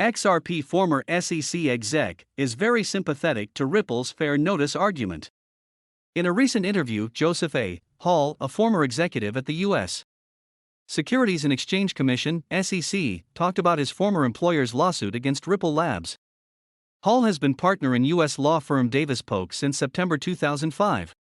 XRP former SEC exec is very sympathetic to Ripple's fair notice argument. In a recent interview, Joseph A. Hall, a former executive at the U.S. Securities and Exchange Commission (SEC), talked about his former employer's lawsuit against Ripple Labs. Hall has been partner in U.S. law firm Davis Polk since September 2005.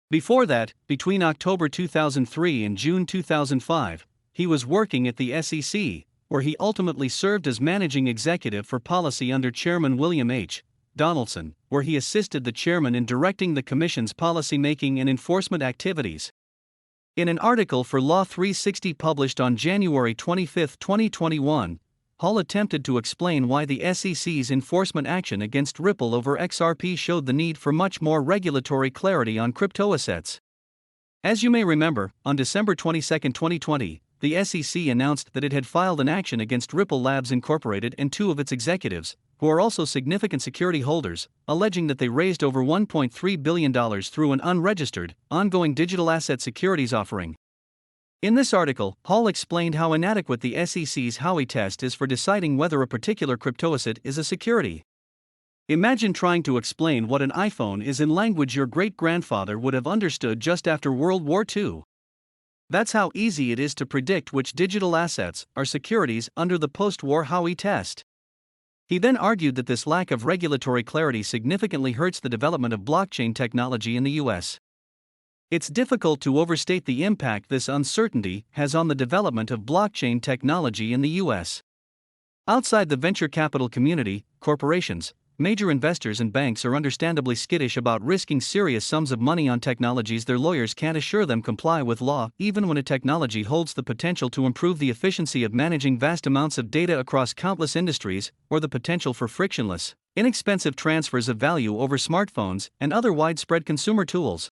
Before that, between October 2003 and June 2005, he was working at the SEC, where he ultimately served as managing executive for policy under Chairman William H. Donaldson, where he assisted the chairman in directing the commission's policymaking and enforcement activities. In an article for Law 360 published on January 25, 2021, Hall attempted to explain why the SEC's enforcement action against Ripple over XRP showed the need for much more regulatory clarity on crypto assets. As you may remember, on December 22, 2020, the SEC announced that it had filed an action against Ripple Labs Incorporated and two of its executives, who are also significant security holders, alleging that they raised over $1.3 billion through an unregistered, ongoing digital asset securities offering. In this article, Hall explained how inadequate the SEC's Howey test is for deciding whether a particular cryptoasset is a security. Imagine trying to explain what an iPhone is in language your great-grandfather would have understood just after World War II. That's how easy it is to predict which digital assets are securities under the post-war Howey test. He then argued that this lack of regulatory clarity significantly hurts the development of blockchain technology in the U.S. It's difficult to overstate the impact this uncertainty has on the development of blockchain technology in the U.S. Outside the venture capital community, corporations, major investors and banks are understandably skittish about risking serious sums of money on technologies their lawyers can't assure them comply with law, even when a technology holds the potential to improve the efficiency of managing vast amounts of data across countless industries, or the potential for frictionless, inexpensive transfers of value over smartphones and other widespread consumer tools.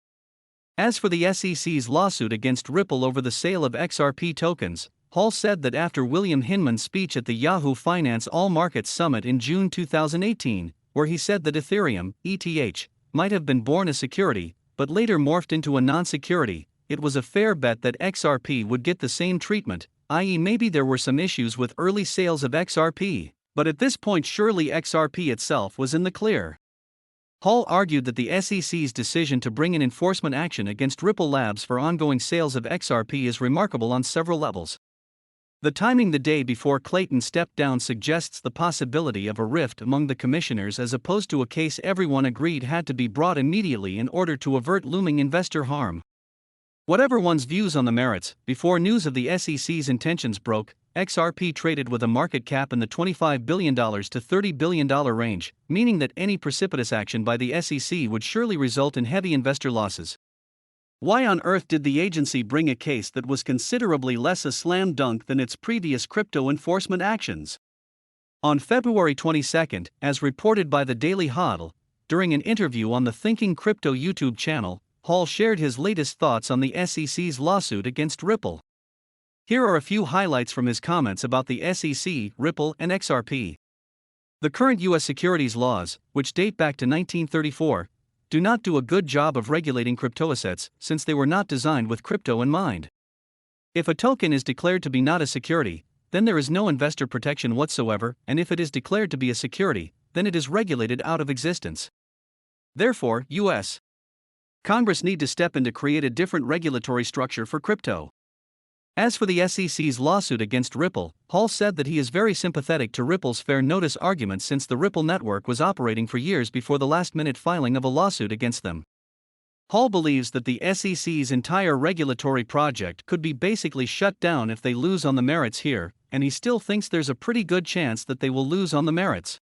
As for the SEC's lawsuit against Ripple over the sale of XRP tokens, Hall said that after William Hinman's speech at the Yahoo Finance All Markets Summit in June 2018, where he said that Ethereum, ETH, might have been born a security, but later morphed into a non-security, it was a fair bet that XRP would get the same treatment, i.e. maybe there were some issues with early sales of XRP, but at this point surely XRP itself was in the clear. Hall argued that the SEC's decision to bring an enforcement action against Ripple Labs for ongoing sales of XRP is remarkable on several levels. The timing the day before Clayton stepped down suggests the possibility of a rift among the commissioners as opposed to a case everyone agreed had to be brought immediately in order to avert looming investor harm. Whatever one's views on the merits, before news of the SEC's intentions broke, XRP traded with a market cap in the $25 billion to $30 billion range, meaning that any precipitous action by the SEC would surely result in heavy investor losses. Why on earth did the agency bring a case that was considerably less a slam dunk than its previous crypto enforcement actions? On February 22, as reported by the Daily Hodl, during an interview on the Thinking Crypto YouTube channel, Hall shared his latest thoughts on the SEC's lawsuit against Ripple. Here are a few highlights from his comments about the SEC, Ripple, and XRP. The current U.S. securities laws, which date back to 1934, do not do a good job of regulating cryptoassets since they were not designed with crypto in mind. If a token is declared to be not a security, then there is no investor protection whatsoever, and if it is declared to be a security, then it is regulated out of existence. Therefore, U.S. Congress need to step in to create a different regulatory structure for crypto. As for the SEC's lawsuit against Ripple, Hall said that he is very sympathetic to Ripple's fair notice argument since the Ripple network was operating for years before the last-minute filing of a lawsuit against them. Hall believes that the SEC's entire regulatory project could be basically shut down if they lose on the merits here, and he still thinks there's a pretty good chance that they will lose on the merits.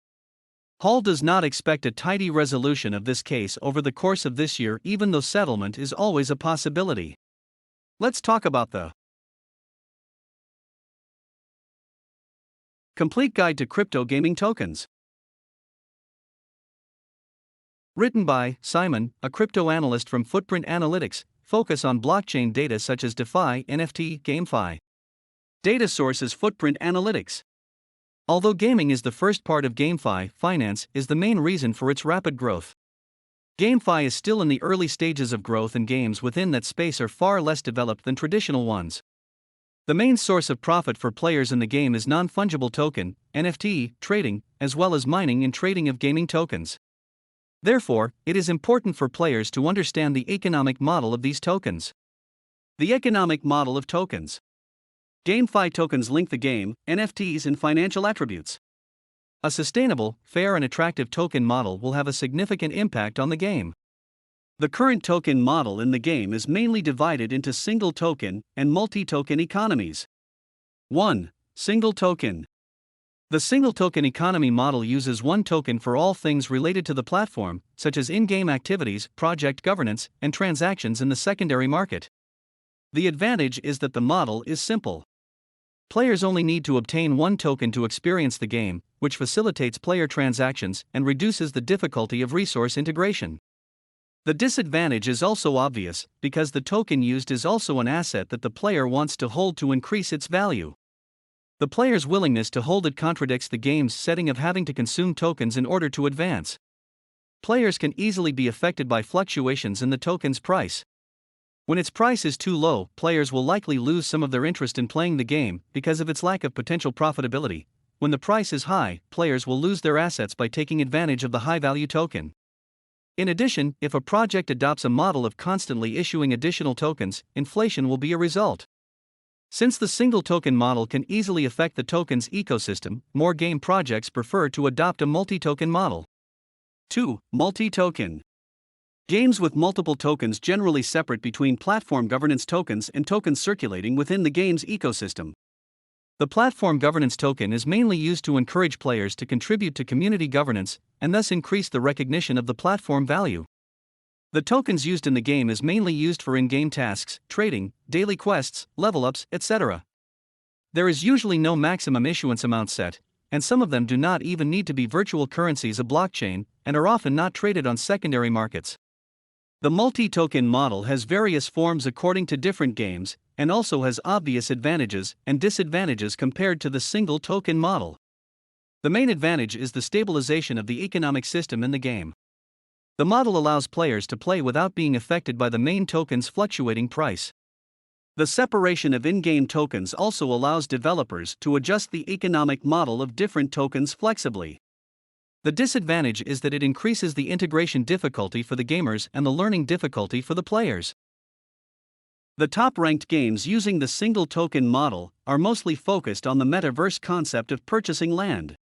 Hall does not expect a tidy resolution of this case over the course of this year, even though settlement is always a possibility. Let's talk about the Complete Guide to Crypto Gaming Tokens. Written by Simon, a crypto analyst from Footprint Analytics, focus on blockchain data such as DeFi, NFT, GameFi. Data source is Footprint Analytics. Although gaming is the first part of GameFi, finance is the main reason for its rapid growth. GameFi is still in the early stages of growth, and games within that space are far less developed than traditional ones. The main source of profit for players in the game is non-fungible token (NFT) trading, as well as mining and trading of gaming tokens. Therefore, it is important for players to understand the economic model of these tokens. The economic model of tokens. GameFi tokens link the game, NFTs, and financial attributes. A sustainable, fair, and attractive token model will have a significant impact on the game. The current token model in the game is mainly divided into single token and multi-token economies. 1. Single token. The single token economy model uses one token for all things related to the platform, such as in-game activities, project governance, and transactions in the secondary market. The advantage is that the model is simple. Players only need to obtain one token to experience the game, which facilitates player transactions and reduces the difficulty of resource integration. The disadvantage is also obvious, because the token used is also an asset that the player wants to hold to increase its value. The player's willingness to hold it contradicts the game's setting of having to consume tokens in order to advance. Players can easily be affected by fluctuations in the token's price. When its price is too low, players will likely lose some of their interest in playing the game because of its lack of potential profitability. When the price is high, players will lose their assets by taking advantage of the high-value token. In addition, if a project adopts a model of constantly issuing additional tokens, inflation will be a result. Since the single token model can easily affect the token's ecosystem, more game projects prefer to adopt a multi-token model. 2. Multi-token. Games with multiple tokens generally separate between platform governance tokens and tokens circulating within the game's ecosystem. The platform governance token is mainly used to encourage players to contribute to community governance and thus increase the recognition of the platform value. The tokens used in the game is mainly used for in-game tasks, trading, daily quests, level ups, etc. There is usually no maximum issuance amount set, and some of them do not even need to be virtual currencies of blockchain and are often not traded on secondary markets. The multi-token model has various forms according to different games, and also has obvious advantages and disadvantages compared to the single token model. The main advantage is the stabilization of the economic system in the game. The model allows players to play without being affected by the main token's fluctuating price. The separation of in-game tokens also allows developers to adjust the economic model of different tokens flexibly. The disadvantage is that it increases the integration difficulty for the gamers and the learning difficulty for the players. The top-ranked games using the single token model are mostly focused on the metaverse concept of purchasing land.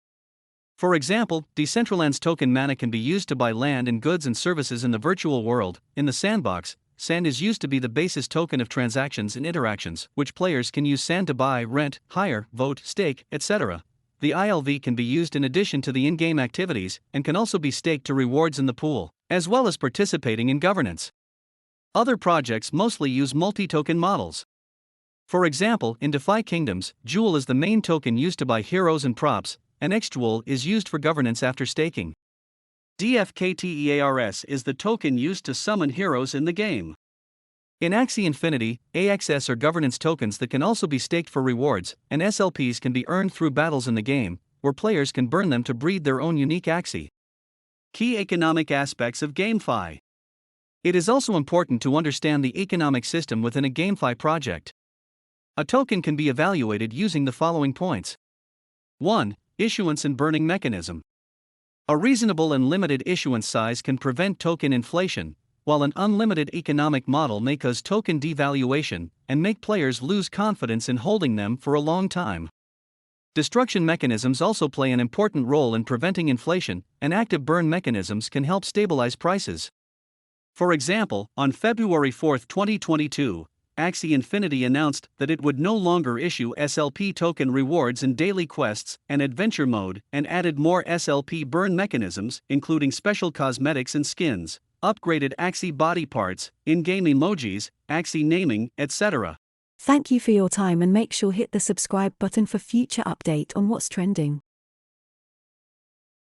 For example, Decentraland's token Mana can be used to buy land and goods and services in the virtual world. In the sandbox, Sand is used to be the basis token of transactions and interactions, which players can use Sand to buy, rent, hire, vote, stake, etc. The ILV can be used in addition to the in-game activities and can also be staked to rewards in the pool, as well as participating in governance. Other projects mostly use multi-token models. For example, in DeFi Kingdoms, Jewel is the main token used to buy heroes and props, and XJewel is used for governance after staking. DFKTEARS is the token used to summon heroes in the game. In Axie Infinity, AXS are governance tokens that can also be staked for rewards, and SLPs can be earned through battles in the game, where players can burn them to breed their own unique Axie. Key economic aspects of GameFi. It is also important to understand the economic system within a GameFi project. A token can be evaluated using the following points. 1. Issuance and burning mechanism. A reasonable and limited issuance size can prevent token inflation, while an unlimited economic model may cause token devaluation and make players lose confidence in holding them for a long time. Destruction mechanisms also play an important role in preventing inflation, and active burn mechanisms can help stabilize prices. For example, on February 4, 2022, Axie Infinity announced that it would no longer issue SLP token rewards in daily quests and adventure mode, and added more SLP burn mechanisms, including special cosmetics and skins, upgraded Axie body parts, in-game emojis, Axie naming, etc. Thank you for your time, and make sure hit the subscribe button for future update on what's trending.